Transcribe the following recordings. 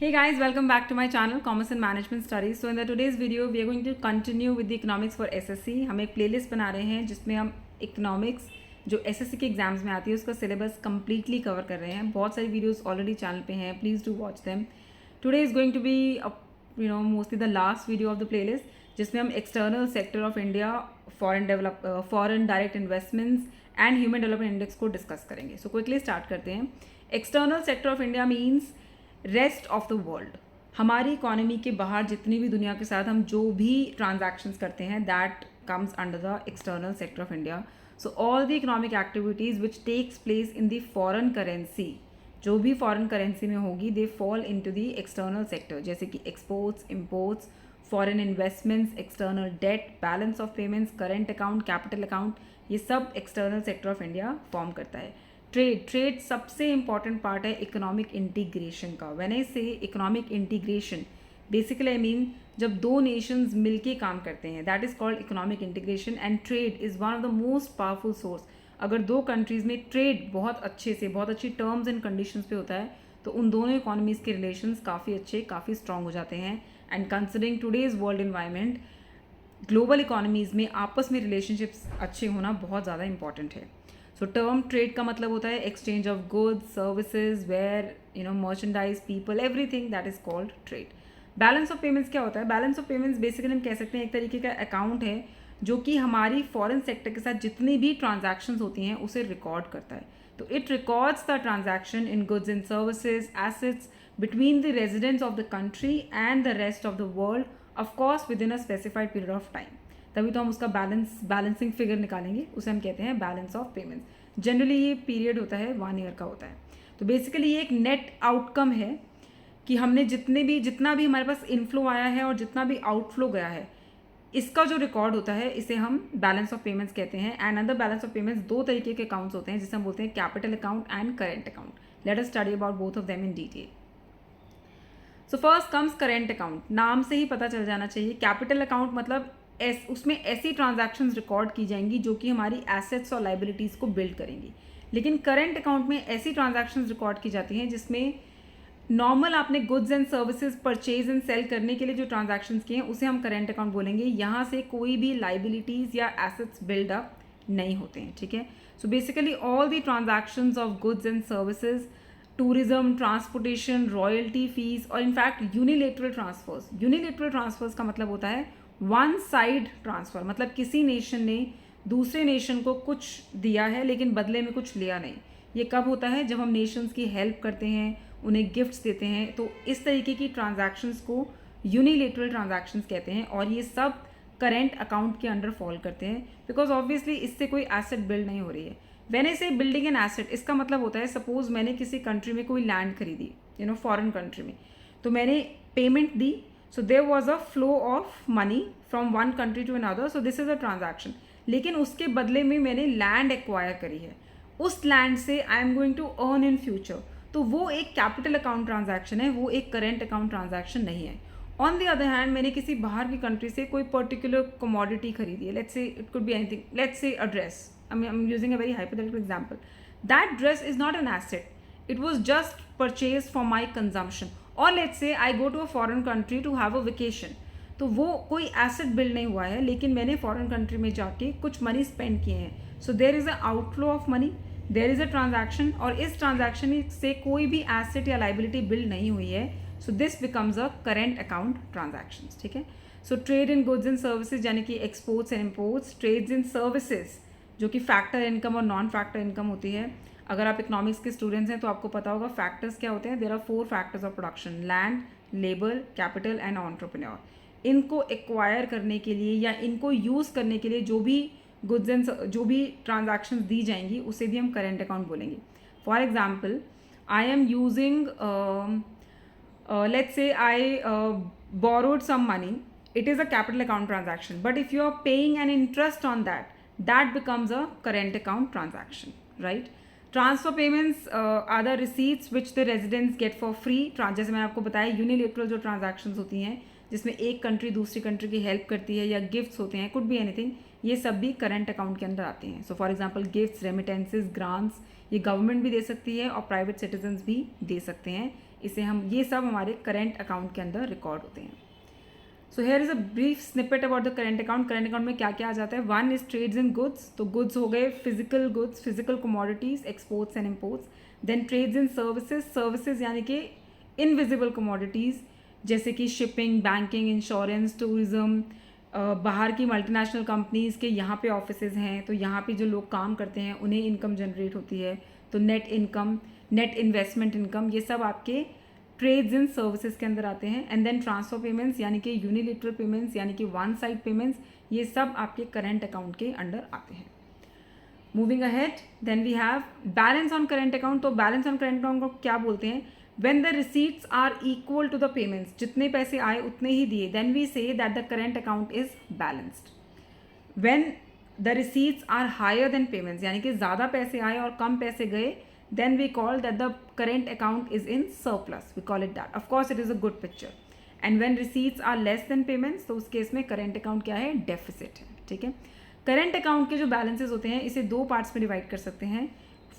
Hey guys, welcome back to my channel Commerce and Management Studies. So in the today's video we are going to continue with the economics for SSC. हम एक playlist बना रहे हैं जिसमें हम economics जो SSC के exams में आती है उसका सिलेबस कम्प्लीटली कवर कर रहे हैं. बहुत सारी वीडियोस ऑलरेडी चैनल पे हैं, please do watch them. Today is going to be mostly the last video of the playlist जिसमें हम external sector of India, foreign direct investments and human development index को डिस्कस करेंगे. So quickly start करते हैं. External sector of India means rest of the world. हमारी economy के बाहर जितनी भी दुनिया के साथ हम जो भी ट्रांजैक्शंस करते हैं that comes under the external sector of India. So all the economic activities which takes place in the foreign currency, जो भी फॉरेन करेंसी में होगी they fall into the external sector, जैसे कि exports, imports, foreign investments, external debt, balance of payments, current account, capital account, ये सब external sector of India form करता है. ट्रेड सबसे इंपॉर्टेंट पार्ट है इकोनॉमिक इंटीग्रेशन का. व्हेन आई से economic integration, basically I mean जब दो नेशंस मिलके काम करते हैं that is called economic integration. And trade is one of the most powerful source. अगर दो कंट्रीज़ में ट्रेड बहुत अच्छे से, बहुत अच्छी टर्म्स एंड कंडीशंस पे होता है तो उन दोनों इकोनॉमीज़ के रिलेशंस काफ़ी अच्छे, काफ़ी स्ट्रॉन्ग हो जाते हैं. And considering today's world environment, global economies में आपस में रिलेशनशिप्स अच्छे होना बहुत ज़्यादा इंपॉर्टेंट है. सो टर्म ट्रेड का मतलब होता है exchange of goods, services, where merchandise, people, everything, that is called trade. Balance of payments क्या होता है? बैलेंस ऑफ पेमेंट्स बेसिकली हम कह सकते हैं एक तरीके का अकाउंट है जो कि हमारी फॉरेन सेक्टर के साथ जितनी भी ट्रांजैक्शंस होती हैं उसे रिकॉर्ड करता है. तो it records the transaction in goods and services, assets between the residents of the country and the rest of the world, of course with in a specified period of time. तभी तो हम उसका बैलेंसिंग फिगर निकालेंगे, उसे हम कहते हैं balance of payments. Generally ये पीरियड होता है 1 ईयर का होता है. तो बेसिकली ये एक नेट आउटकम है कि हमने जितना भी हमारे पास इनफ्लो आया है और जितना भी आउटफ्लो गया है, इसका जो रिकॉर्ड होता है इसे हम बैलेंस ऑफ पेमेंट्स कहते हैं. एंड अंदर बैलेंस ऑफ पेमेंट्स दो तरीके के अकाउंट्स होते हैं जिसे हम बोलते हैं capital account and current account. Let us study about both of them in detail. So first comes current account. नाम से ही पता चल जाना चाहिए. कैपिटल अकाउंट मतलब उसमें ऐसी ट्रांजैक्शंस रिकॉर्ड की जाएंगी जो कि हमारी एसेट्स और लाइबिलिटीज़ को बिल्ड करेंगी. लेकिन करेंट अकाउंट में ऐसी ट्रांजैक्शंस रिकॉर्ड की जाती हैं जिसमें नॉर्मल आपने goods and services purchase and sale करने के लिए जो ट्रांजैक्शंस किए हैं उसे हम करेंट अकाउंट बोलेंगे. यहाँ से कोई भी लाइबिलिटीज़ या एसेट्स बिल्डअप नहीं होते हैं. ठीक है. So basically all the transactions of goods and services, tourism, transportation, royalty fees और in fact unilateral transfers. Unilateral transfers का मतलब होता है वन साइड ट्रांसफ़र, मतलब किसी नेशन ने दूसरे नेशन को कुछ दिया है लेकिन बदले में कुछ लिया नहीं. ये कब होता है? जब हम नेशंस की हेल्प करते हैं, उन्हें गिफ्ट्स देते हैं. तो इस तरीके की ट्रांजैक्शंस को यूनिलेटरल ट्रांजैक्शंस कहते हैं और ये सब करेंट अकाउंट के अंडर फॉल करते हैं बिकॉज ऑब्वियसली इससे कोई एसेट बिल्ड नहीं हो रही है. व्हेन आई से बिल्डिंग एन एसेट, इसका मतलब होता है सपोज मैंने किसी कंट्री में कोई लैंड खरीदी, फॉरेन कंट्री में, तो मैंने payment the. So there was a flow of money from one country to another. So this is a transaction. लेकिन उसके बदले में मैंने लैंड एक्वायर करी है. उस लैंड से I am going to earn in future. तो वो एक कैपिटल अकाउंट ट्रांजैक्शन है, वो एक करेंट अकाउंट ट्रांजैक्शन नहीं है. ऑन द अदर हैंड मैंने किसी बाहर की कंट्री से कोई पर्टिकुलर कमोडिटी खरीदी है. Let's say it could be anything. Let's say a dress. I am using a very hypothetical example. That dress is not an asset. It was just purchase for my consumption. और let's say I go to a foreign country to have a vacation. तो वो कोई asset build नहीं हुआ है लेकिन मैंने foreign country में जाके कुछ मनी स्पेंड किए हैं. So there is a outflow of money, there is a transaction और इस ट्रांजैक्शन से कोई भी एसेट या लाइबिलिटी बिल्ड नहीं हुई है. So this becomes a current account transaction. ठीक है. So trade in goods and services यानी कि exports and imports, trades in services जो कि फैक्टर इनकम और नॉन फैक्टर इनकम होती है. अगर आप इकोनॉमिक्स के स्टूडेंट्स हैं तो आपको पता होगा फैक्टर्स क्या होते हैं. There are 4 factors of production: land, labour, capital and entrepreneur. इनको एक्वायर करने के लिए या इनको यूज़ करने के लिए जो भी गुड्स एंड जो भी ट्रांजैक्शंस दी जाएंगी उसे भी हम करेंट अकाउंट बोलेंगे. For example, I am using let's say I borrowed some money. It is a capital account transaction, but if you are paying an interest on that becomes a current account transaction, right. Transfer payments are the receipts which the residents get for free. जैसे मैंने आपको बताया unilateral जो transactions होती हैं जिसमें एक country दूसरी कंट्री की हेल्प करती है या गिफ्ट्स होते हैं, कुड बी एनीथिंग, ये सब भी करंट अकाउंट के अंदर आते हैं. So for example gifts, remittances, grants, ये गवर्नमेंट भी दे सकती है और प्राइवेट सिटीजन्स भी दे सकते हैं इसे हम, ये सब हमारे करेंट अकाउंट के अंदर रिकॉर्ड होते हैं. So here is a brief snippet about the current account. Current account में क्या क्या आ जाता है. One is trades in goods. तो गुड्स हो गए physical goods, physical commodities, exports and imports. Then trades in services. Services यानी कि इनविजिबल कमोडिटीज़ जैसे कि शिपिंग, बैंकिंग, इंश्योरेंस, टूरिज़्म. बाहर की मल्टीनेशनल कंपनीज़ के यहाँ पे ऑफिसेज हैं, तो यहाँ पे जो लोग काम करते हैं उन्हें इनकम जनरेट होती है. तो net income, net investment income, ये सब आपके ट्रेड्स इन सर्विसेज के अंदर आते हैं. एंड देन ट्रांसफर पेमेंट्स यानी कि यूनिलेटरल पेमेंट्स यानी कि वन साइड पेमेंट्स, ये सब आपके करेंट अकाउंट के अंडर आते हैं. Moving ahead, then we have balance on current account. तो बैलेंस ऑन करेंट अकाउंट को क्या बोलते हैं. When the receipts are equal to the payments, जितने पैसे आए उतने ही दिए, then we say that the current account is balanced. When the receipts are higher than payments, यानी कि ज़्यादा पैसे आए और कम पैसे गए, then we call that the current account is in surplus. We call it that. Of course, it is a good picture. And when receipts are less than payments, तो उस केस में current account क्या है, deficit है. ठीक है. current account के जो balances होते हैं इसे दो parts में divide कर सकते हैं.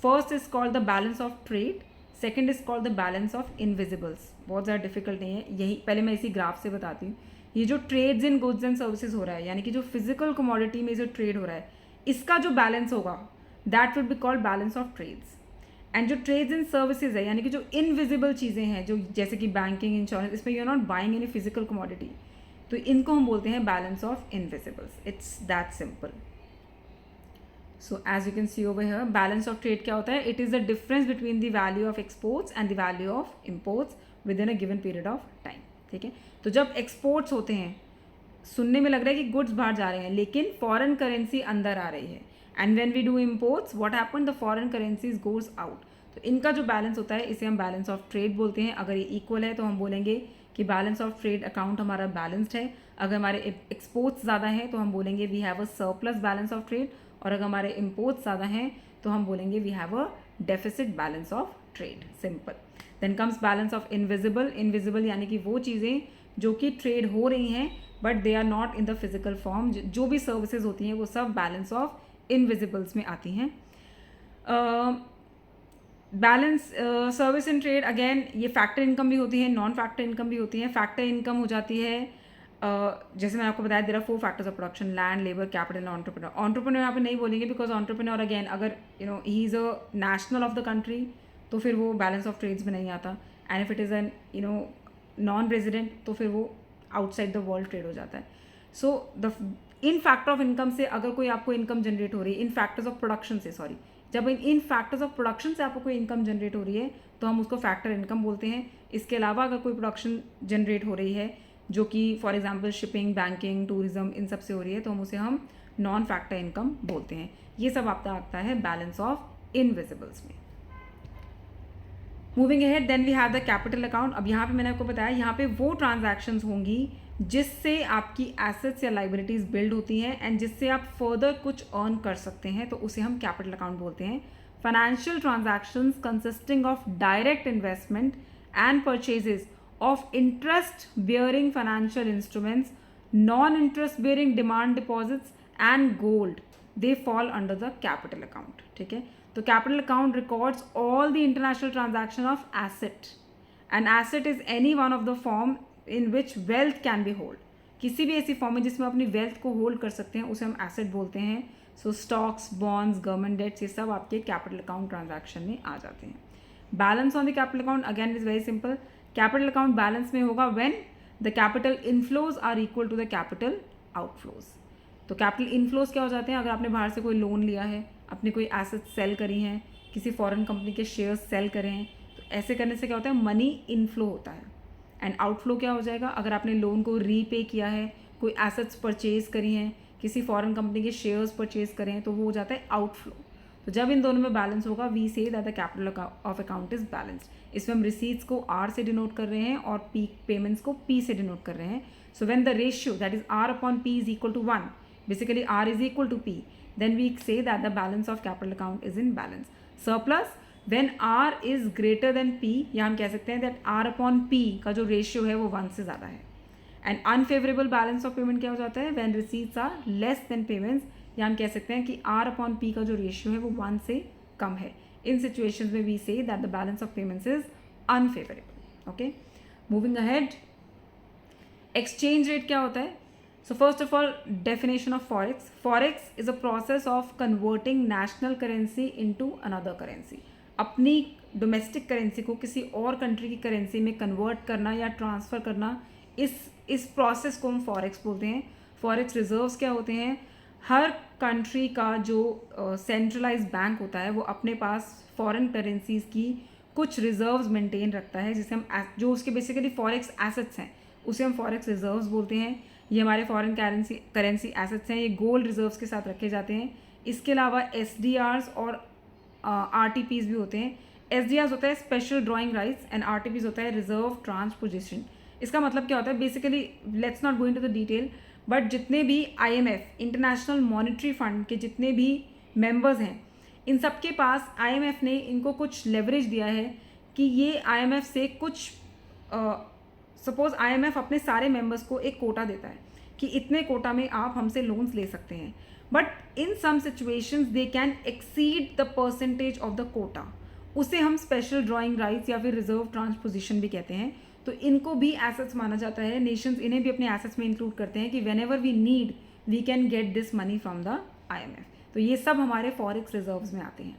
First is called the balance of trade. Second is called the balance of invisibles. बहुत ज़्यादा डिफिकल्ट नहीं है, यही पहले मैं इसी ग्राफ से बताती हूँ. ये जो trades in goods and services हो रहा है, यानी कि जो फिजिकल कमोडिटी में जो ट्रेड हो रहा है, इसका जो बैलेंस होगा that will be called balance of trades. And जो ट्रेड्स इन सर्विसेज है, यानी कि जो इनविजिबल चीज़ें हैं, जो जैसे कि बैंकिंग, इंश्योरेंस, इसमें you are not buying any physical commodity, तो इनको हम बोलते हैं balance of invisibles. It's that simple. So as you can see over here, balance of trade क्या होता है. It is the difference between the value of exports and the value of imports within a given period of time. ठीक है. तो जब exports होते हैं, सुनने में लग रहा है कि goods बाहर जा रहे हैं, लेकिन foreign currency अंदर आ रही है. And when we do imports, what happen? The foreign currencies goes out. तो इनका जो balance होता है इसे हम balance of trade बोलते हैं. अगर ये equal है तो हम बोलेंगे कि balance of trade account हमारा balanced है. अगर हमारे exports ज़्यादा हैं तो हम बोलेंगे we have a surplus balance of trade. और अगर हमारे इम्पोर्ट्स ज़्यादा हैं तो हम बोलेंगे we have a deficit balance of trade. Simple. Then comes balance of invisible. Invisible यानी कि वो चीज़ें जो कि ट्रेड हो रही हैं but they are not in the physical form. जो भी सर्विसेज होती हैं वो सब बैलेंस ऑफ इनविजिबल्स में आती हैं. Balance service in trade, again ये फैक्टर इनकम भी होती है, नॉन फैक्टर इनकम भी होती है. फैक्टर इनकम हो जाती है जैसे मैंने आपको बताया, there are 4 factors of production, land, labour, capital, entrepreneur. Entrepreneur यहाँ पे नहीं बोलेंगे बिकॉज एंटरप्रेन्योर अगेन अगर he is a national of the country तो फिर वो बैलेंस ऑफ ट्रेड्स में नहीं आता. And if it is an non resident तो फिर वो आउटसाइड द वर्ल्ड ट्रेड हो जाता है. So the in factor of income से अगर कोई आपको इनकम जनरेट हो रही है, इन फैक्टर्स ऑफ प्रोडक्शन से, सॉरी, जब इन फैक्टर्स ऑफ प्रोडक्शन से आपको कोई इनकम जनरेट हो रही है तो हम उसको फैक्टर इनकम बोलते हैं. इसके अलावा अगर कोई प्रोडक्शन जनरेट हो रही है जो कि for example shipping, banking, tourism, इन सब से हो रही है तो हम उसे हम नॉन फैक्टर इनकम बोलते हैं. ये सब आपका आता है बैलेंस ऑफ इनविजिबल्स में. Moving ahead, then we have the capital account. अब यहाँ पे मैंने आपको बताया, यहाँ पे वो ट्रांजैक्शंस होंगी जिससे आपकी एसेट्स या लाइबिलिटीज़ बिल्ड होती हैं एंड जिससे आप फर्दर कुछ अर्न कर सकते हैं, तो उसे हम कैपिटल अकाउंट बोलते हैं. Financial transactions consisting of direct investment and purchases of interest bearing financial instruments, non interest bearing demand deposits and gold, they fall under the capital account. ठीक है. तो capital account records all the international transaction of asset. An asset is any one of the form in which wealth can be hold. किसी भी ऐसी form में जिसमें अपनी wealth को होल्ड कर सकते हैं उसे हम एसेट बोलते हैं. सो स्टॉक्स, बॉन्ड्स, गवर्नमेंट डेट्स, ये सब आपके कैपिटल अकाउंट ट्रांजैक्शन में आ जाते हैं. Balance on the capital account again is very simple. Capital account balance में होगा when the capital inflows are equal to the capital outflows. तो कैपिटल इनफ्लोज क्या हो जाते हैं, अगर आपने बाहर से कोई लोन लिया है, अपनी कोई एसेट सेल करी हैं, किसी फॉरेन कंपनी के शेयर्स सेल करें हैं, तो ऐसे करने से क्या होता है, मनी इनफ्लो होता है. एंड आउटफ्लो क्या हो जाएगा, अगर आपने लोन को रीपे किया है, कोई एसेट्स परचेज करी हैं, किसी फॉरेन कंपनी के शेयर्स परचेज करें, तो वो हो जाता है आउटफ्लो. तो जब इन दोनों में बैलेंस होगा we say that the capital of account is balanced. इसमें हम रिसीट्स को आर से डिनोट कर रहे हैं और पी पेमेंट्स को पी से डिनोट कर रहे हैं. So when the ratio that is R upon P is equal to 1, basically R is equal to P, then we say that the balance of capital account is in balance. Surplus when R is greater than P, या हम कह सकते हैं that are upon P का जो ratio है वो 1 से ज़्यादा है. And unfavourable balance of payment क्या हो जाता है, when receipts are less than payments, या हम कह सकते हैं कि आर अपॉन पी का जो रेशियो है वो 1 से कम है. इन सिचुएशंस में we say that the balance of payments is unfavourable. Okay, moving ahead, exchange rate क्या होता है? So first of all definition of forex. Forex is a process of converting national currency into another currency. अपनी domestic currency को किसी और country की currency में convert करना या ट्रांसफ़र करना, इस प्रोसेस को हम फॉरेक्स बोलते हैं. फॉरेक्स रिजर्व्स क्या होते हैं? हर कंट्री का जो सेंट्रलाइज बैंक होता है वो अपने पास फॉरेन करेंसीज की कुछ रिजर्व्स मेंटेन रखता है, जिसे हम जो उसके बेसिकली फॉरेक्स एसेट्स हैं उसे हम फॉरेक्स रिजर्व्स बोलते हैं. ये हमारे फॉरेन करेंसी एसेट्स हैं, ये गोल्ड रिजर्व्स के साथ रखे जाते हैं. इसके अलावा SDRs और RTPs भी होते हैं. SDRs होता है special drawing rights and RTPs होता है रिजर्व ट्रांसपोजिशन. इसका मतलब क्या होता है? Basically let's not go into the detail, but जितने भी IMF इंटरनेशनल मॉनेटरी फंड के जितने भी मेंबर्स हैं, इन सब के पास IMF ने इनको कुछ लेवरेज दिया है कि ये IMF से कुछ सपोज IMF अपने सारे मेंबर्स को एक कोटा देता है कि इतने कोटा में आप हमसे लोन्स ले सकते हैं, but in some situations they can exceed the percentage of the quota. उसे हम स्पेशल ड्राइंग राइट्स या फिर रिजर्व ट्रांसपोजिशन भी कहते हैं. तो इनको भी एसेट्स माना जाता है. नेशंस इन्हें भी अपने एसेट्स में इंक्लूड करते हैं कि whenever we need we can get this money from the IMF. तो ये सब हमारे फॉरेक्स रिजर्व्स में आते हैं.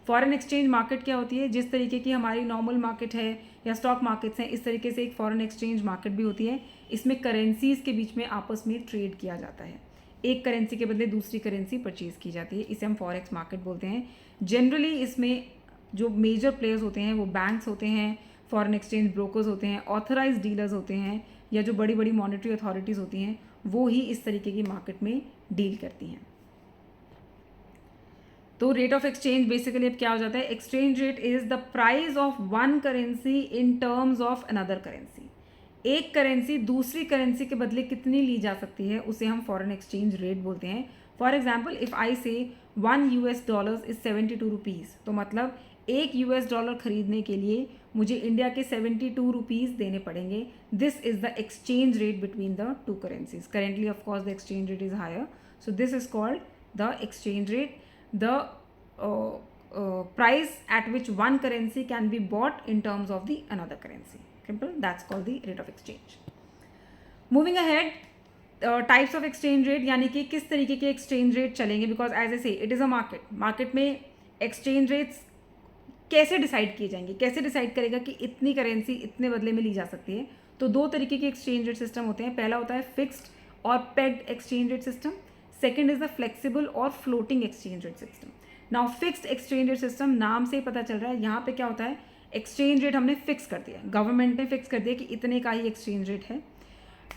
फॉरेन एक्सचेंज मार्केट क्या होती है? जिस तरीके की हमारी नॉर्मल मार्केट है या स्टॉक मार्केट्स हैं, इस तरीके से एक फॉरेन एक्सचेंज मार्केट भी होती है. इसमें करेंसीज के बीच में आपस में ट्रेड किया जाता है. एक करेंसी के बदले दूसरी करेंसी परचेज की जाती है. इसे हम फॉरेक्स मार्केट बोलते हैं. जनरली इसमें जो मेजर प्लेयर्स होते हैं वो बैंक्स होते हैं, फॉरेन एक्सचेंज ब्रोकर्स होते हैं, ऑथराइज्ड डीलर्स होते हैं, या जो बड़ी बड़ी मॉनेटरी अथॉरिटीज़ होती हैं वो ही इस तरीके की मार्केट में डील करती हैं. तो रेट ऑफ एक्सचेंज बेसिकली अब क्या हो जाता है? Exchange rate is the price of one currency in terms of another currency. एक करेंसी दूसरी करेंसी के बदले कितनी ली जा सकती है उसे हम फॉरेन एक्सचेंज रेट बोलते हैं. फॉर एग्जाम्पल, इफ़ आई से $1 इज 72 रुपीज़, तो मतलब $1 खरीदने के लिए मुझे इंडिया के 72 रुपीज़ देने पड़ेंगे. This is the exchange rate between the two currencies. Currently of course the exchange rate is higher, so this is called the exchange rate. The price at which one currency can be bought in terms of the another currency. Simple. That's called the rate of exchange. Moving ahead, types of exchange rate, यानी कि किस तरीके के exchange rate चलेंगे, because as I say it is a market. Market में exchange rates कैसे decide किए जाएंगे? कैसे डिसाइड करेगा कि इतनी करेंसी इतने बदले में ली जा सकती है? तो दो तरीके के exchange rate system होते हैं. पहला होता है फिक्स्ड और pegged exchange rate system. Second is the flexible और floating exchange rate system. Now fixed exchange rate system, नाम से ही पता चल रहा है यहाँ पे क्या होता है? एक्सचेंज रेट हमने फिक्स कर दिया, गवर्नमेंट ने फिक्स कर दिया कि इतने का ही एक्सचेंज रेट है,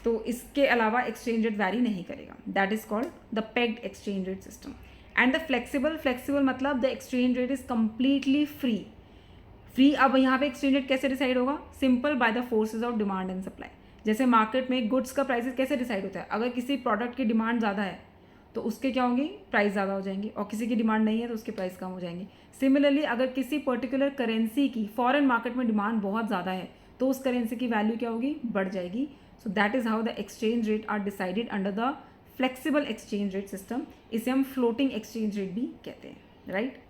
तो इसके अलावा एक्सचेंज रेट वैरी नहीं करेगा. That is called the pegged exchange rate system. And the flexible मतलब the exchange rate is completely free. अब यहाँ पे एक्सचेंज रेट कैसे डिसाइड होगा? Simple, by the forces of demand and supply. जैसे market में गुड्स का प्राइस कैसे डिसाइड होता है? अगर किसी प्रोडक्ट की डिमांड ज़्यादा है तो उसके क्या होंगे? प्राइस ज़्यादा हो जाएंगे, और किसी की डिमांड नहीं है तो उसके प्राइस कम हो जाएंगे. सिमिलरली अगर किसी पर्टिकुलर करेंसी की फॉरेन मार्केट में डिमांड बहुत ज़्यादा है तो उस करेंसी की वैल्यू क्या होगी? बढ़ जाएगी. So that is how the exchange rate are decided under the flexible exchange rate system. इसे हम फ्लोटिंग एक्सचेंज रेट भी कहते हैं. Right.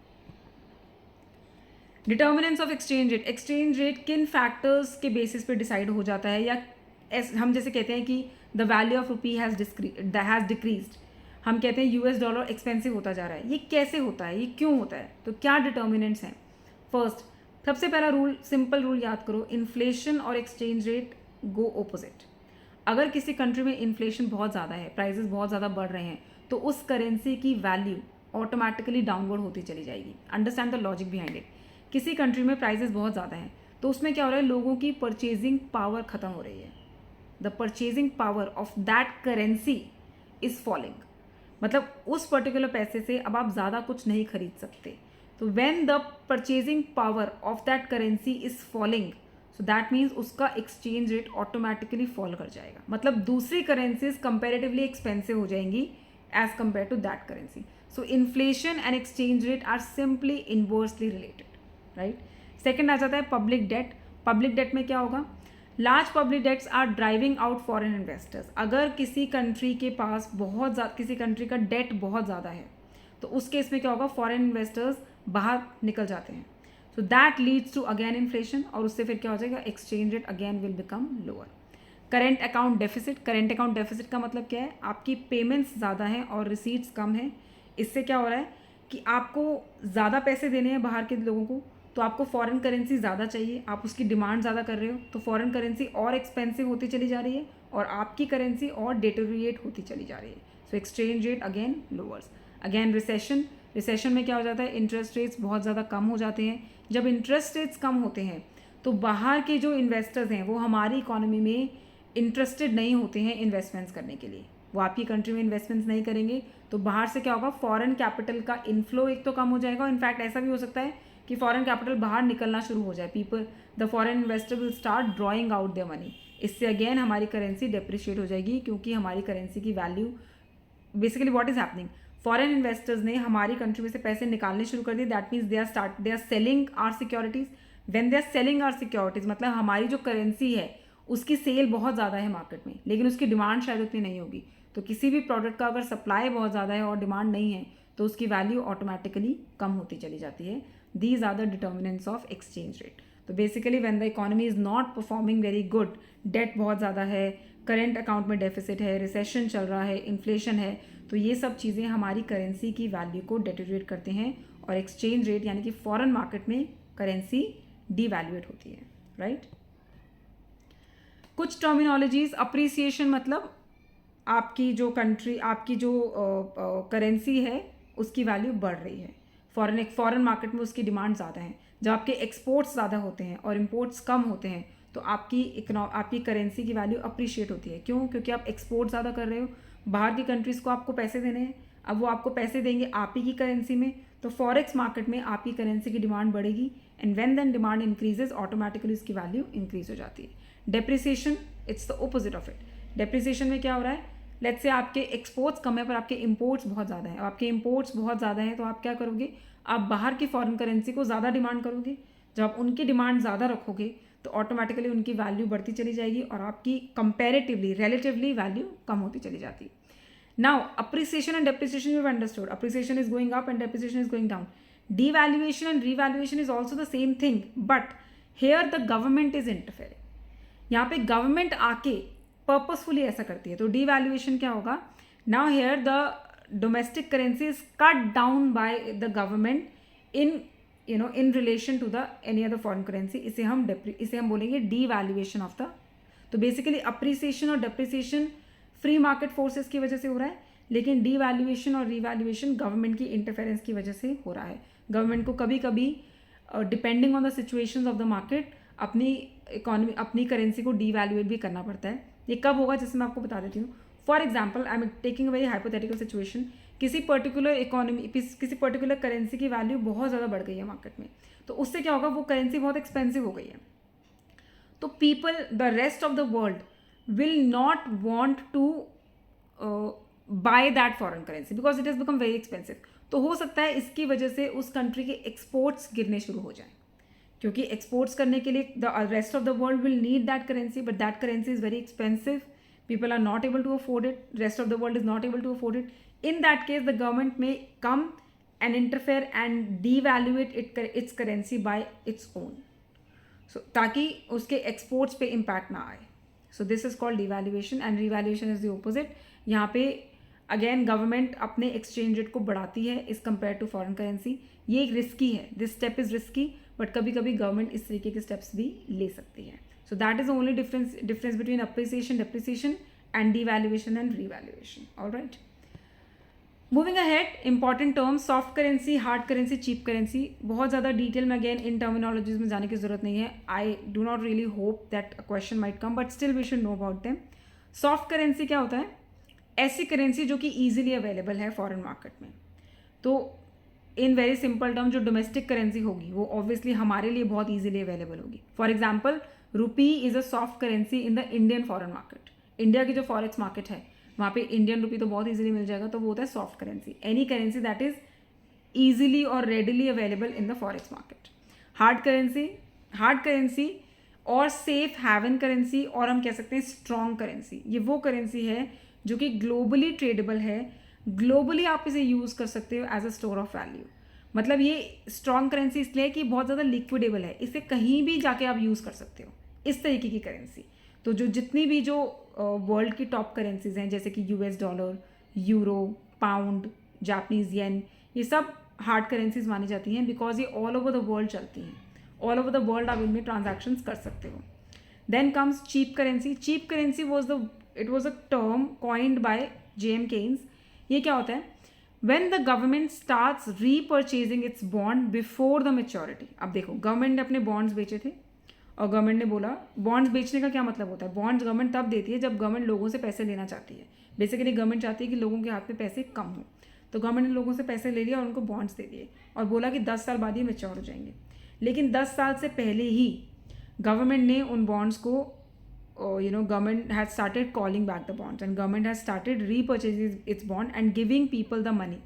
Determinants of exchange rate. Exchange rate किन फैक्टर्स के बेसिस पे डिसाइड हो जाता है? या हम जैसे कहते हैं कि the value of rupee has decreased, हम कहते हैं $, एक्सपेंसिव होता जा रहा है. ये कैसे होता है? ये क्यों होता है? तो क्या डिटर्मिनेंट्स हैं? फर्स्ट, सबसे पहला रूल, सिंपल रूल याद करो, इन्फ्लेशन और एक्सचेंज रेट गो ऑपोजिट. अगर किसी कंट्री में इन्फ्लेशन बहुत ज़्यादा है, प्राइसेस बहुत ज़्यादा बढ़ रहे हैं, तो उस करेंसी की वैल्यू ऑटोमेटिकली डाउनवर्ड होती चली जाएगी. Understand the logic behind it. किसी कंट्री में प्राइसेस बहुत ज़्यादा हैं तो उसमें क्या हो रहा है? लोगों की परचेजिंग पावर ख़त्म हो रही है. The purchasing power of that currency is falling. मतलब उस पर्टिकुलर पैसे से अब आप ज़्यादा कुछ नहीं खरीद सकते. तो when the purchasing power of that currency is falling, so that means उसका एक्सचेंज रेट ऑटोमेटिकली फॉल कर जाएगा. मतलब दूसरी करेंसीज कंपेरेटिवली एक्सपेंसिव हो जाएंगी as compare to that currency. So inflation and exchange rate are simply inversely related. Right. Second आ जाता है पब्लिक डेट. पब्लिक डेट में क्या होगा? Large public debts are driving out foreign investors. अगर किसी कंट्री के पास किसी कंट्री का डेट बहुत ज़्यादा है तो उस केस में क्या होगा? फॉरेन इन्वेस्टर्स बाहर निकल जाते हैं. So that leads to again inflation, और उससे फिर क्या हो जाएगा, exchange rate again will become lower. Current account deficit. Current account deficit का मतलब क्या है, आपकी पेमेंट्स ज़्यादा हैं और रिसीट्स कम हैं. इससे क्या हो रहा है कि आपको ज़्यादा पैसे देने हैं बाहर के लोगों को, तो आपको फॉरेन करेंसी ज़्यादा चाहिए, आप उसकी डिमांड ज़्यादा कर रहे हो, तो फॉरेन करेंसी और एक्सपेंसिव होती चली जा रही है और आपकी करेंसी और डिटोरिएट होती चली जा रही है. So exchange rate again lowers. Again recession. Recession में क्या हो जाता है, इंटरेस्ट रेट्स बहुत ज़्यादा कम हो जाते हैं. जब इंटरेस्ट रेट्स कम होते हैं तो बाहर के जो इन्वेस्टर्स हैं वो हमारी इकोनॉमी में इंटरेस्टेड नहीं होते हैं इन्वेस्टमेंट्स करने के लिए, वो आपकी कंट्री में इन्वेस्टमेंट्स नहीं करेंगे. तो बाहर से क्या होगा, फॉरेन कैपिटल का इनफ्लो एक तो कम हो जाएगा. इनफैक्ट ऐसा भी हो सकता है कि फॉरेन कैपिटल बाहर निकलना शुरू हो जाए. People, the foreign investor will start drawing out their money. इससे अगेन हमारी करेंसी डेप्रिशिएट हो जाएगी, क्योंकि हमारी करेंसी की value, basically what is happening, foreign investors ने हमारी कंट्री में से पैसे निकालने शुरू कर दिए. That means they are selling our securities. When they are selling our securities मतलब हमारी जो करेंसी है उसकी सेल बहुत ज़्यादा है मार्केट में, लेकिन उसकी डिमांड शायद उतनी नहीं होगी. तो किसी भी प्रोडक्ट का अगर सप्लाई बहुत ज़्यादा है और डिमांड नहीं है तो उसकी वैल्यू ऑटोमेटिकली कम होती चली जाती है. These are the determinants of exchange rate. तो basically when the economy is not performing very good, debt बहुत ज़्यादा है, करेंट अकाउंट में डेफिसिट है, रिसेशन चल रहा है, इन्फ्लेशन है, तो ये सब चीज़ें हमारी करेंसी की वैल्यू को डेटोरिएट करते हैं और एक्सचेंज रेट यानी कि फॉरेन मार्केट में करेंसी डीवैल्यूएट होती है. राइट. कुछ टर्मिनोलॉजीज. अप्रिसिएशन मतलब आपकी जो कंट्री, आपकी जो करेंसी है उसकी वैल्यू बढ़ रही है. फॉरेन मार्केट में उसकी डिमांड ज़्यादा है. जब आपके एक्सपोर्ट्स ज़्यादा होते हैं और इम्पोर्ट्स कम होते हैं तो आपकी करेंसी की वैल्यू अप्रिशिएट होती है. क्यों? क्योंकि आप एक्सपोर्ट ज़्यादा कर रहे हो, बाहर की कंट्रीज़ को आपको पैसे देने हैं, अब वो आपको पैसे देंगे आप ही की करेंसी में, तो फॉरेक्स मार्केट में आपकी करेंसी की डिमांड बढ़ेगी. And when then demand increases automatically उसकी वैल्यू इंक्रीज हो जाती है. Depreciation, it's the opposite of it. Depreciation में क्या हो रहा है, लेट्स से आपके एक्सपोर्ट्स कम है पर आपके इंपोर्ट्स बहुत ज़्यादा हैं. आपके इंपोर्ट्स बहुत ज़्यादा हैं तो आप क्या करोगे, आप बाहर की फॉरेन करेंसी को ज़्यादा डिमांड करोगे. जब आप उनकी डिमांड ज़्यादा रखोगे तो ऑटोमेटिकली उनकी वैल्यू बढ़ती चली जाएगी और आपकी कंपेरेटिवली रिलेटिवली वैल्यू कम होती चली जाती है. Now appreciation and depreciation you have understood. Appreciation is going up and depreciation is going down. Devaluation and revaluation is also the same thing, but here the government is interfering. यहाँ पे government आके purposefully ऐसा करती है. तो devaluation क्या होगा, now here the domestic currency is cut down by the government in relation to the any other foreign currency. इसे हम बोलेंगे devaluation of the. तो बेसिकली अप्रिसिएशन और डेप्रिसिएशन फ्री मार्केट फोर्सेस की वजह से हो रहा है, लेकिन डीवैल्यूएशन और रीवैल्यूएशन गवर्नमेंट की इंटरफेरेंस की वजह से हो रहा है. गवर्नमेंट को कभी कभी depending on the situations of the market अपनी करेंसी को डीवैल्यूएट भी करना पड़ता है. ये कब होगा, जैसे मैं आपको बता देती हूँ. For example, I am taking a very hypothetical situation. किसी पर्टिकुलर करेंसी की वैल्यू बहुत ज़्यादा बढ़ गई है मार्केट में, तो उससे क्या होगा, वो करेंसी बहुत एक्सपेंसिव हो गई है. तो people, the rest of the world will not want to buy that foreign currency because it has become very expensive. तो हो सकता है इसकी वजह से उस कंट्री के एक्सपोर्ट्स गिरने शुरू हो जाएं, क्योंकि एक्सपोर्ट्स करने के लिए the rest of the world will need that currency, but that currency is very expensive. People are not able to afford it. Rest of the world is not able to afford it. In that case the government may come and interfere and devaluate its currency by its own, so ताकि उसके exports पे impact ना आए. So this is called devaluation and revaluation is the opposite. यहाँ पे again government अपने exchange rate को बढ़ाती है इस कंपेयर टू फॉरेन करेंसी. ये एक रिस्की है, this step is risky, but कभी कभी गवर्नमेंट इस तरीके के स्टेप्स भी ले सकती है. So that is the only difference between appreciation, depreciation and devaluation and revaluation. Alright, moving ahead. Important terms, soft currency, hard currency, cheap currency. बहुत ज़्यादा डिटेल में अगेन इन टर्मिनोलॉजीज में जाने की जरूरत नहीं है. I do not really hope that a question might come, but still we should know about them. Soft currency क्या होता है, ऐसी करेंसी जो कि ईजिली अवेलेबल है फॉरेन मार्केट में. तो इन वेरी सिंपल टर्म, जो डोमेस्टिक करेंसी होगी वो ऑब्वियसली हमारे लिए बहुत ईजिली अवेलेबल होगी. For example, rupee is a soft currency in the Indian foreign market. India की जो फॉरेक्स मार्केट है वहाँ पे इंडियन रुपी तो बहुत ईजिली मिल जाएगा, तो वो होता है soft currency. Any currency that is easily और readily available in the forex market. Hard currency और सेफ हैवन करेंसी, और हम कह सकते हैं स्ट्रॉन्ग करेंसी. ये वो करेंसी है जो कि ग्लोबली ट्रेडेबल है, ग्लोबली आप इसे यूज़ कर सकते हो as a store of value. मतलब ये स्ट्रॉन्ग करेंसी इसलिए है कि बहुत ज़्यादा लिक्विडेबल है, इसे कहीं भी जाके आप यूज़ कर सकते हो, इस तरीके की करेंसी। तो जो जितनी भी जो वर्ल्ड की टॉप करेंसीज हैं जैसे कि US dollar, euro, pound, Japanese yen, ये सब हार्ड करेंसीज मानी जाती हैं बिकॉज ये ऑल ओवर द वर्ल्ड चलती हैं। ऑल ओवर द वर्ल्ड आप इनमें ट्रांजैक्शंस कर सकते हो। Then comes cheap currency. Cheap currency it was a term coined by JM Keynes. ये क्या होता है? When the government starts repurchasing its bond before the maturity. अब देखो, गवर्नमेंट ने अपने बॉन्ड्स बेचे थे और गवर्नमेंट ने बोला, बॉन्ड्स बेचने का क्या मतलब होता है? बॉन्ड्स गवर्नमेंट तब देती है जब गवर्नमेंट लोगों से पैसे लेना चाहती है। बेसिकली गवर्नमेंट चाहती है कि लोगों के हाथ में पैसे कम हो, तो गवर्नमेंट ने लोगों से पैसे ले लिया और उनको बॉन्ड्स दे दिए और बोला कि 10 साल बाद ये मैच्योर हो जाएंगे। लेकिन 10 साल से पहले ही गवर्नमेंट ने उन बॉन्ड्स को government has started calling back the bonds and government has started repurchasing its bond and giving people the money.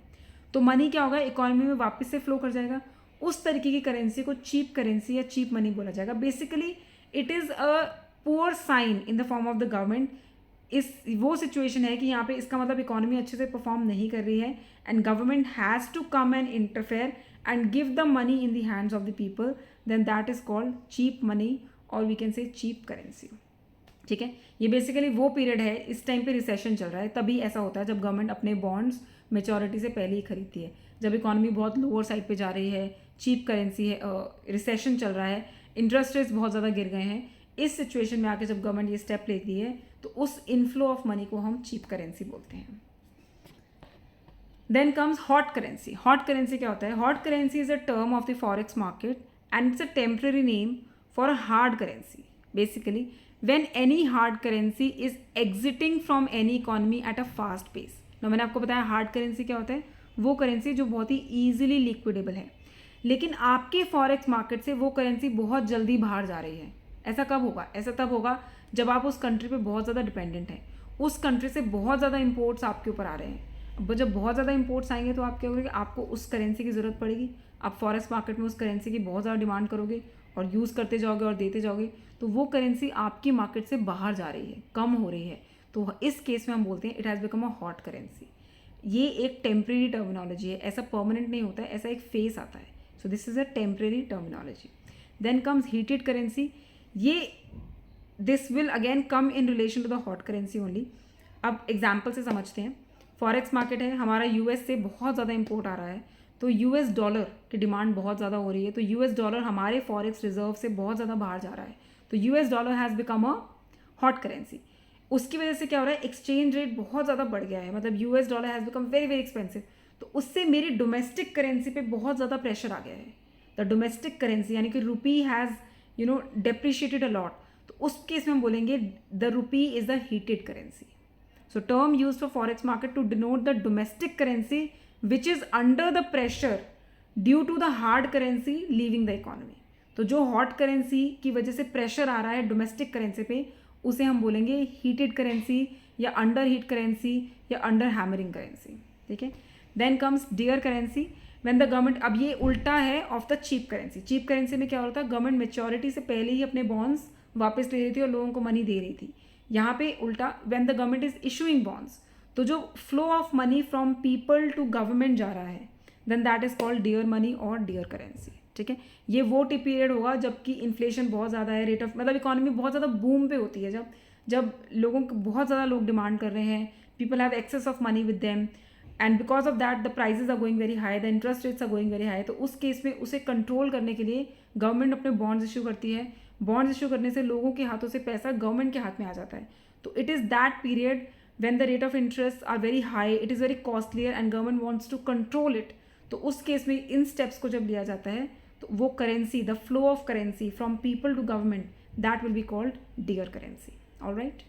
तो मनी क्या होगा? इकोनॉमी में वापस से फ्लो कर जाएगा। उस तरीके की करेंसी को चीप करेंसी या चीप मनी बोला जाएगा। Basically it is a poor sign in the form of the government. वो सिचुएशन है कि यहाँ पे इसका मतलब इकोनॉमी अच्छे से परफॉर्म नहीं कर रही है and government has to come and interfere and give the money in the hands of the people, then that is called cheap money और we can say cheap currency. ठीक है, ये बेसिकली वो पीरियड है, इस टाइम पे recession चल रहा है, तभी ऐसा होता है जब गवर्नमेंट अपने बॉन्ड्स मेच्योरिटी से पहले ही खरीदती है। जब इकोनॉमी बहुत लोअर साइड पे जा रही है, चीप करेंसी है, रिसेशन चल रहा है, इंटरेस्ट रेट्स बहुत ज़्यादा गिर गए हैं, इस सिचुएशन में आके जब गवर्नमेंट ये स्टेप लेती है तो उस इनफ्लो ऑफ मनी को हम चीप करेंसी बोलते हैं। Then comes hot currency. Hot currency क्या होता है? Hot currency is a term of the forex market and it's a temporary name for a hard currency. Basically when any hard currency is exiting from any economy at a fast pace. ना मैंने आपको बताया hard currency क्या होता है? वो currency जो बहुत ही ईजिली लिक्विडेबल है, लेकिन आपके फॉरेक्स मार्केट से वो करेंसी बहुत जल्दी बाहर जा रही है। ऐसा कब होगा? ऐसा तब होगा जब आप उस कंट्री पे बहुत ज़्यादा डिपेंडेंट हैं, उस कंट्री से बहुत ज़्यादा इंपोर्ट्स आपके ऊपर आ रहे हैं। अब जब बहुत ज़्यादा इंपोर्ट्स आएंगे तो आप क्या करोगे? आपको उस करेंसी की ज़रूरत पड़ेगी। आप फॉरेक्स मार्केट में उस करेंसी की बहुत ज़्यादा डिमांड करोगे और यूज़ करते जाओगे और देते जाओगे, तो वो करेंसी आपकी मार्केट से बाहर जा रही है, कम हो रही है, तो इस केस में हम बोलते हैं it has become a hot currency. ये एक टेम्प्रेरी टर्मिनोलॉजी है, ऐसा परमानेंट नहीं होता है, ऐसा एक फेस आता है। So this is a temporary terminology. Then comes heated currency. ये this will again come in relation to the hot currency only. अब एग्जाम्पल से समझते हैं। फॉरेक्स मार्केट है हमारा, यूएस से बहुत ज़्यादा इंपोर्ट आ रहा है, तो यूएस डॉलर की डिमांड बहुत ज़्यादा हो रही है, तो यूएस डॉलर हमारे फॉरेक्स रिजर्व से बहुत ज़्यादा बाहर जा रहा है, तो US dollar has become a hot currency. उसकी वजह से क्या हो रहा है? एक्सचेंज रेट बहुत ज़्यादा बढ़ गया है, मतलब US dollar has become very very expensive, तो उससे मेरी डोमेस्टिक करेंसी पे बहुत ज़्यादा प्रेशर आ गया है। द डोमेस्टिक करेंसी यानी कि रुपी हैज़ डेप्रिशिएटेड अ लॉट, तो उस केस में हम बोलेंगे the rupee is the heated currency. So term used for forex market to denote the domestic currency which is under the pressure due to the hard currency leaving the economy. तो जो hot currency की वजह से pressure आ रहा है domestic currency पे, उसे हम बोलेंगे heated currency या under heat currency या under hammering currency. ठीक है, then comes dear currency when the government, अब ये उल्टा है of the cheap currency. cheap currency में क्या होता है? गवर्नमेंट मेच्योरिटी से पहले ही अपने बॉन्ड्स वापस ले रही थी और लोगों को मनी दे रही थी। यहाँ पे उल्टा when the government is issuing bonds, तो जो flow of money from people to government जा रहा है, then that is called dear money और डियर करेंसी। ठीक है, ये वो पीरियड होगा जबकि इन्फ्लेशन बहुत ज़्यादा है, रेट ऑफ मतलब इकोनॉमी बहुत ज़्यादा बूम पे होती है, जब लोगों को बहुत ज़्यादा लोग डिमांड कर रहे हैं, people have access of money with them and because of that the prices are going very high, the interest rates are going very high. तो उस केस में उसे कंट्रोल करने के लिए गवर्नमेंट अपने बॉन्ड्स इशू करती है। बॉन्ड्स इशू करने से लोगों के हाथों से पैसा गवर्नमेंट के हाथ में आ जाता है, तो it is that period when the rate of interest are very high, it is very costlier and government wants to control it. तो उस केस में इन स्टेप्स को जब लिया जाता है तो वो currency, the flow of currency from people to government, that will be called dear currency. Alright,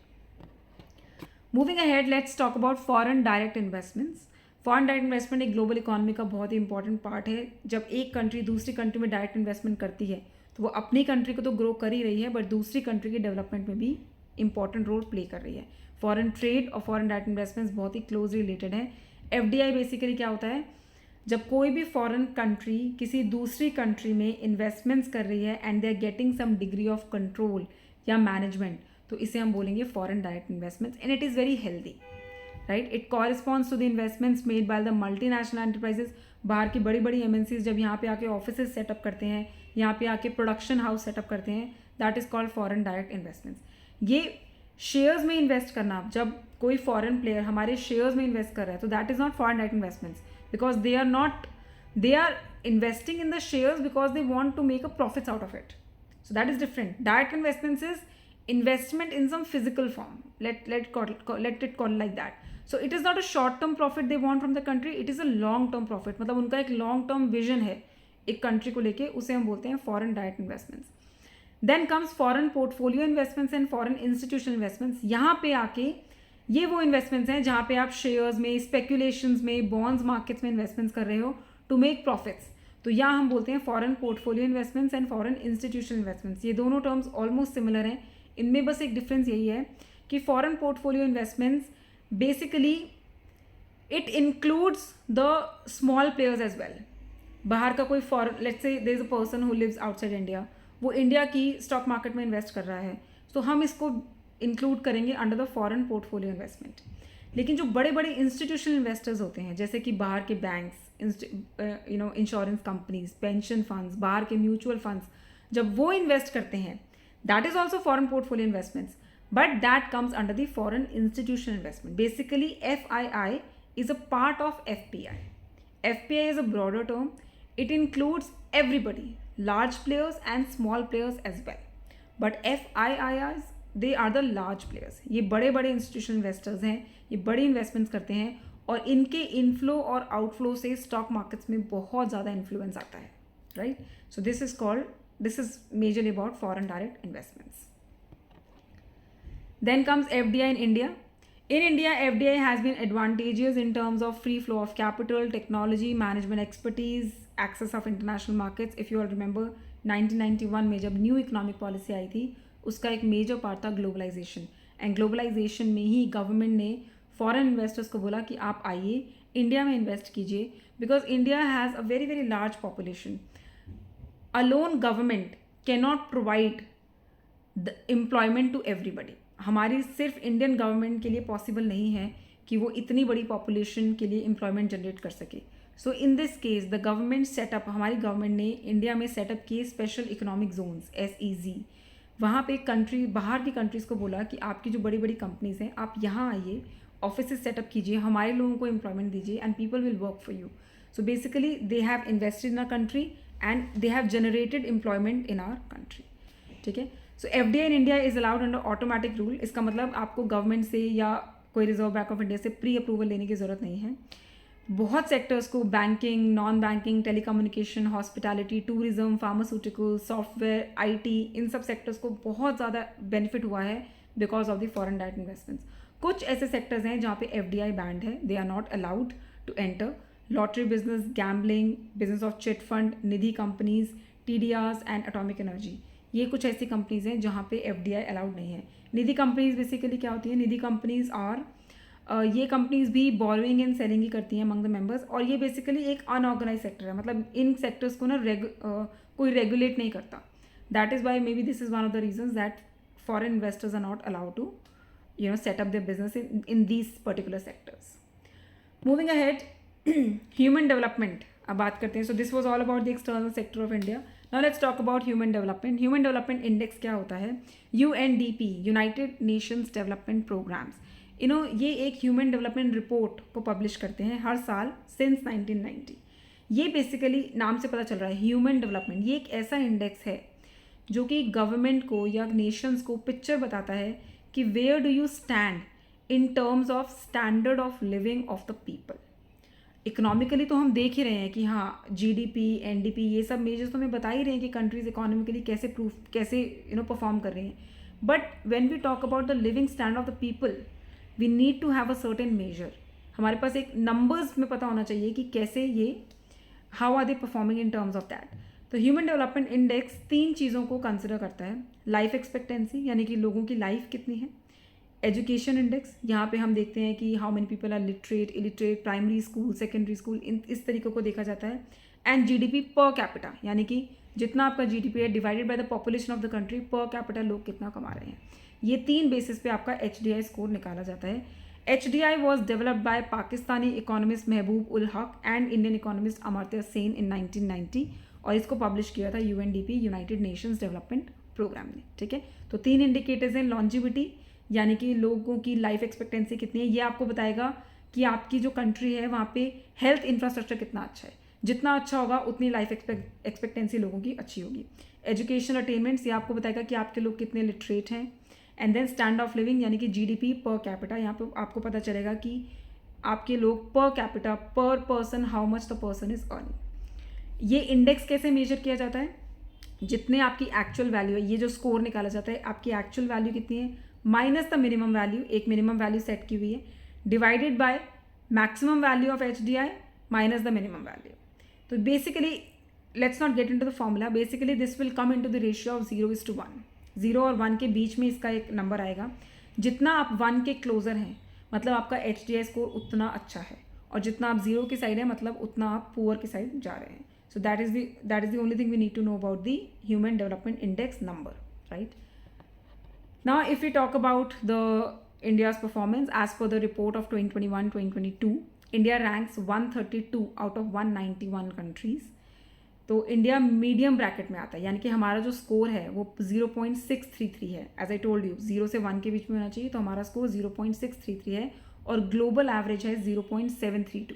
moving ahead, let's talk about foreign direct investments. Foreign direct investment एक ग्लोबल इकोनॉमी का बहुत ही इंपॉर्टेंट पार्ट है। जब एक country दूसरी country में direct investment करती है तो वो अपनी कंट्री को तो ग्रो कर ही रही है, बट दूसरी कंट्री के डेवलपमेंट में भी इंपॉर्टेंट रोल प्ले कर रही है। फॉरेन ट्रेड और फॉरेन डायरेक्ट इन्वेस्टमेंट्स बहुत ही क्लोजली रिलेटेड है। एफडीआई बेसिकली क्या होता है? जब कोई भी फॉरेन कंट्री किसी दूसरी कंट्री में इन्वेस्टमेंट्स कर रही है and they are getting some degree of control या मैनेजमेंट, तो इसे हम बोलेंगे foreign direct investments and it is very healthy. Right. It corresponds to the investments made by the multinational enterprises. बाहर की बड़ी बड़ी MNCs जब यहाँ पे आके ऑफिसेज सेटअप करते हैं, यहाँ पे आके प्रोडक्शन हाउस सेटअप करते हैं, that is called foreign direct investments. ये शेयर्स में इन्वेस्ट करना, जब कोई फॉरेन प्लेयर हमारे शेयर्स में इन्वेस्ट कर रहा है, तो that is not foreign direct investments, because they are investing in the shares because they want to make a profits out of it. So that is different. Direct investments is investment in some physical form. Let it call like that. So it is not a short term profit they want from the country, it is a long term profit. मतलब उनका एक long term vision है एक country को लेके, उसे हम बोलते हैं foreign direct investments. Then comes foreign portfolio investments and foreign institutional investments. यहाँ पे आके ये वो इन्वेस्टमेंट्स हैं जहाँ पे आप शेयर्स में, स्पेक्यूलेशंस में, बॉन्ड्स मार्केट्स में इन्वेस्टमेंट्स कर रहे हो टू मेक प्रॉफिट्स. तो यहाँ हम बोलते हैं foreign portfolio investments and foreign institutional investments. ये दोनों टर्म्स ऑलमोस्ट सिमिलर हैं. इनमें बस एक डिफरेंस यही है कि foreign portfolio investments basically it includes the small players as well. बाहर का कोई foreign, let's say there is a person who lives outside India, वो इंडिया की स्टॉक मार्केट में इन्वेस्ट कर रहा है, तो हम इसको इंक्लूड करेंगे under the foreign portfolio investment. लेकिन जो बड़े बड़े इंस्टीट्यूशनल इन्वेस्टर्स होते हैं, जैसे कि बाहर के banks, insurance companies, pension funds, बाहर के म्यूचुअल फंड्स, जब वो इन्वेस्ट करते हैं, that is also foreign portfolio investments, but that comes under the foreign institutional investment. Basically FII is a part of FPI. FPI is a broader term. It includes everybody, large players and small players as well. But FIIs, they are the large players. ये बड़े बड़े institutional investors हैं, ये बड़ी investments करते हैं, और इनके इनफ्लो और आउटफ्लो से स्टॉक मार्केट्स में बहुत ज़्यादा इन्फ्लुएंस आता है, right. So this is majorly about foreign direct investments. Then comes FDI in India. In India, FDI has been advantageous in terms of free flow of capital, technology, management expertise, access of international markets. If you all remember, 1991 में जब new economic policy आई थी, उसका एक major part था globalisation. And globalisation में ही government ने foreign investors को बोला कि आप आइए इंडिया में इन्वेस्ट कीजिए, because India has a very very large population. Alone government can not provide the employment to everybody. हमारी सिर्फ इंडियन गवर्नमेंट के लिए पॉसिबल नहीं है कि वो इतनी बड़ी पॉपुलेशन के लिए एम्प्लॉयमेंट जनरेट कर सके. So in this case the government setup, हमारी गवर्नमेंट ने इंडिया में सेटअप किए स्पेशल इकोनॉमिक जोन्स, SEZ. वहाँ पे कंट्री, बाहर की कंट्रीज़ को बोला कि आपकी जो बड़ी बड़ी कंपनीज़ हैं, आप यहाँ आइए, ऑफिस सेटअप कीजिए, हमारे लोगों को एम्प्लॉयमेंट दीजिए, and people will work for you. So basically they have invested in a country and they have generated employment in our country. ठीक है. So FDI in India is allowed under automatic rule. इसका मतलब आपको government से या कोई Reserve Bank of India से pre approval लेने की ज़रूरत नहीं है. बहुत सेक्टर्स को, banking, non banking, telecommunication, hospitality, tourism, pharmaceutical, software, IT, इन सब सेक्टर्स को बहुत ज़्यादा बेनिफिट हुआ है because of the foreign direct investments. कुछ ऐसे सेक्टर्स हैं जहाँ पे FDI बैंड है, they are not allowed to enter. Lottery business, gambling, business of chit fund, nidhi companies, TDRs and atomic energy, ये कुछ ऐसी कंपनीज हैं जहाँ पे FDI अलाउड नहीं है. निधि कंपनीज बेसिकली क्या होती है? निधि कंपनीज और ये कंपनीज भी बोरोइंग एंड सेलिंग ही करती हैं अमंग द मेंबर्स, और ये बेसिकली एक अनऑर्गेनाइज सेक्टर है. मतलब इन सेक्टर्स को ना कोई रेगुलेट नहीं करता. That is why may be this is one of the reasons that foreign investors are not allowed to set up their business in these particular sectors. Moving ahead, human development अब बात करते हैं. So this was all about the external sector of India. Now let's talk about human development. Human development index क्या होता है? UNDP, United Nations development programmes, ये एक human development report को पब्लिश करते हैं हर साल सिंस 1990. ये बेसिकली नाम से पता चल रहा है ह्यूमन डेवलपमेंट. ये एक ऐसा इंडेक्स है जो कि गवर्नमेंट को या नेशंस को पिक्चर बताता है कि where do you stand in terms of standard of living of the people. Economically तो हम देख ही रहे हैं कि हाँ, GDP, NDP, ये सब मेजर्स तो हमें बता ही रहे हैं कि कंट्रीज इकोनॉमिकली कैसे परफॉर्म कर रही हैं. But when we talk about the living standard of the people, we need to have a certain measure. हमारे पास एक नंबर्स में पता होना चाहिए कि कैसे ये, how are they performing in terms of that. तो ह्यूमन डेवलपमेंट इंडेक्स 3 चीज़ों को कंसिडर करता है. लाइफ एक्सपेक्टेंसी, यानी कि लोगों की लाइफ कितनी है. एजुकेशन इंडेक्स, यहाँ पे हम देखते हैं कि how many people are literate, illiterate, primary school, secondary school, इस तरीक़े को देखा जाता है. एंड GDP पर कैपिटा, यानी कि जितना आपका GDP है divided by the population of the country, per capita लोग कितना कमा रहे हैं. ये 3 बेसिस पे आपका HDI स्कोर निकाला जाता है. HDI was developed by Pakistani economist Mahbub ul Haq and Indian economist Amartya Sen in 1990 और इसको पब्लिश किया था UNDP United Nations development programme ने. ठीक है, तो 3 इंडिकेटर्स हैं. लॉन्जिविटी यानी कि लोगों की लाइफ एक्सपेक्टेंसी कितनी है, ये आपको बताएगा कि आपकी जो कंट्री है वहाँ पे हेल्थ इंफ्रास्ट्रक्चर कितना अच्छा है. जितना अच्छा होगा उतनी लाइफ एक्सपेक्टेंसी लोगों की अच्छी होगी. एजुकेशन अटेनमेंट्स, ये आपको बताएगा कि आपके लोग कितने लिटरेट हैं. And then stand of living यानी कि GDP पर कैपिटा, यहाँ पे आपको पता चलेगा कि आपके लोग पर कैपिटा पर person how much the person is earning. ये इंडेक्स कैसे मेजर किया जाता है, जितने आपकी एक्चुअल वैल्यू है, ये जो स्कोर निकाला जाता है आपकी एक्चुअल वैल्यू कितनी है माइनस द मिनिमम वैल्यू, एक मिनिमम वैल्यू सेट की हुई है, divided by maximum value of HDI minus the minimum value. तो basically let's not get into the formula. Basically this will come into the ratio of 0:1. 0 और 1 के बीच में इसका एक नंबर आएगा. जितना आप 1 के क्लोजर हैं मतलब आपका HDI स्कोर उतना अच्छा है, और जितना आप 0 की साइड है मतलब उतना आप पुअर की साइड जा रहे हैं. So that is the only thing we need to know about the human development index number, right. Now if we talk about the India's performance as per the report of 2021-2022, India ranks 132 out of 191 countries. तो India medium bracket में आता है, यानी कि हमारा जो score है वो 0.633 है. एज आई टोल्ड यू 0 से 1 के बीच में होना चाहिए, तो हमारा स्कोर 0.633 है और ग्लोबल एवरेज है 0.732.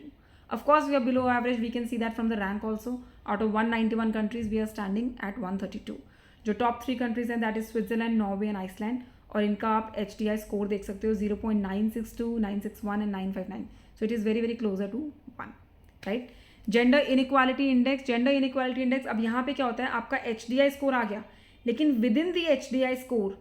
Of course we are below average, we can see that from the rank also. Out of 191 countries we are standing at 132. जो टॉप 3 कंट्रीज हैं that is Switzerland, Norway and Iceland, और इनका आप HDI score देख सकते हो 0.962, 961 and 959. So it is very very closer to 1, right. Gender inequality index, gender inequality index, अब यहाँ पे क्या होता है आपका HDI स्कोर आ गया, लेकिन with in the HDI score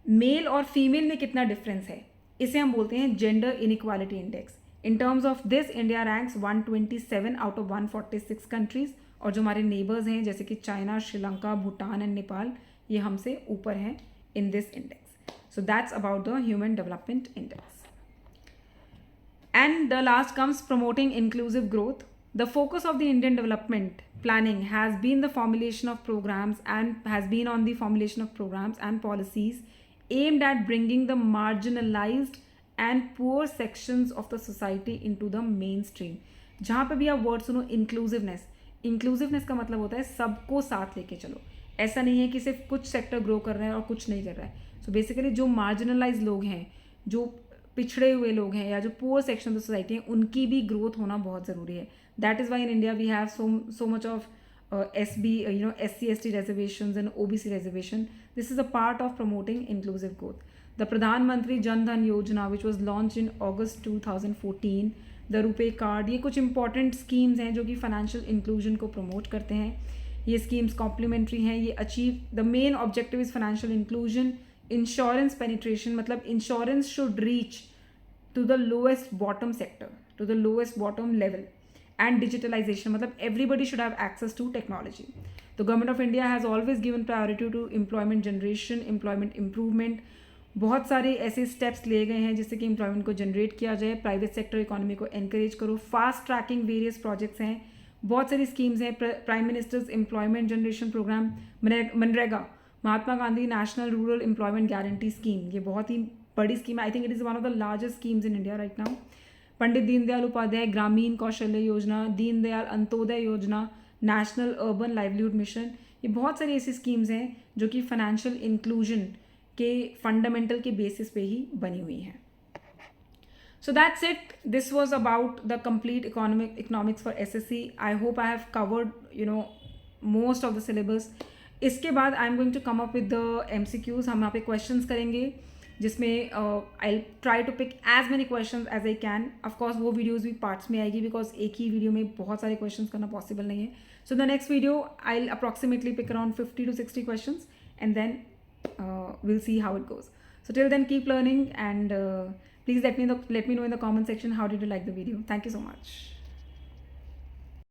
male और फीमेल में कितना डिफरेंस है, इसे हम बोलते हैं gender inequality index. In terms of this India ranks 127 out of 146 countries, और जो हमारे नेबर्स हैं जैसे कि चाइना, श्रीलंका, भूटान एंड नेपाल, ये हमसे ऊपर हैं in this index. So that's about the Human Development Index. And the last comes promoting inclusive growth. The focus of the Indian development planning has been the formulation of programs and policies aimed at bringing the marginalized and poor sections of the society into the mainstream. जहाँ पे भी आप word सुनो inclusiveness, inclusiveness का मतलब होता है सबको साथ लेके चलो. ऐसा नहीं है कि सिर्फ कुछ सेक्टर ग्रो कर रहा है और कुछ नहीं कर रहा है. सो बेसिकली जो मार्जिनलाइज लोग हैं, जो पिछड़े हुए लोग हैं या जो poor section of the society हैं, उनकी भी ग्रोथ होना बहुत ज़रूरी है. That is why in India we have so much of SC/ST reservations and OBC reservation. This is a part of promoting inclusive growth. The Pradhan Mantri Jan Dhan Yojana, which was launched in August 2014, the RuPay card, ये कुछ important schemes हैं जो कि financial inclusion को promote करते हैं. ये schemes complementary हैं. ये achieve the main objective is financial inclusion. Insurance penetration, मतलब insurance should reach to the lowest bottom sector, to the lowest bottom level. And digitalization, मतलब everybody should have access to technology. The government of India has always given priority to employment generation, employment improvement. बहुत सारे ऐसे steps लिए गए हैं जिससे कि employment को जनरेट किया जाए. प्राइवेट सेक्टर इकोनॉमी को एनकरेज करो. फास्ट ट्रैकिंग वेरियस प्रोजेक्ट्स हैं, बहुत सारी स्कीम्स हैं. Prime minister's employment generation programme, मनरेगा, Mahatma Gandhi national rural employment guarantee scheme, ये बहुत ही बड़ी स्कीम है. I think it is one of the largest schemes in India right now. Pandit Deendayal Upadhyaya Grameen Kaushalya योजना, दीनदयाल अंत्योदय योजना, नेशनल अर्बन लाइवलीहुड मिशन, ये बहुत सारी ऐसी स्कीम्स हैं जो कि फाइनेंशियल इंक्लूजन के फंडामेंटल के बेसिस पे ही बनी हुई हैं. So that's it. This was about the complete economics for SSC. I hope I have covered most of the syllabus. इसके बाद I am going to come up with the MCQs. हम यहाँ पे क्वेश्चंस करेंगे जिसमें I try to pick as many questions as I can. Of course वो videos भी parts में आएगी बिकॉज एक ही वीडियो में बहुत सारे क्वेश्चंस करना पॉसिबल नहीं है. So the next video I approximately pick around 50 to 60 questions and then we'll see how it goes. So till then keep learning and please let me know in the comment section how did you like the video. Thank you so much.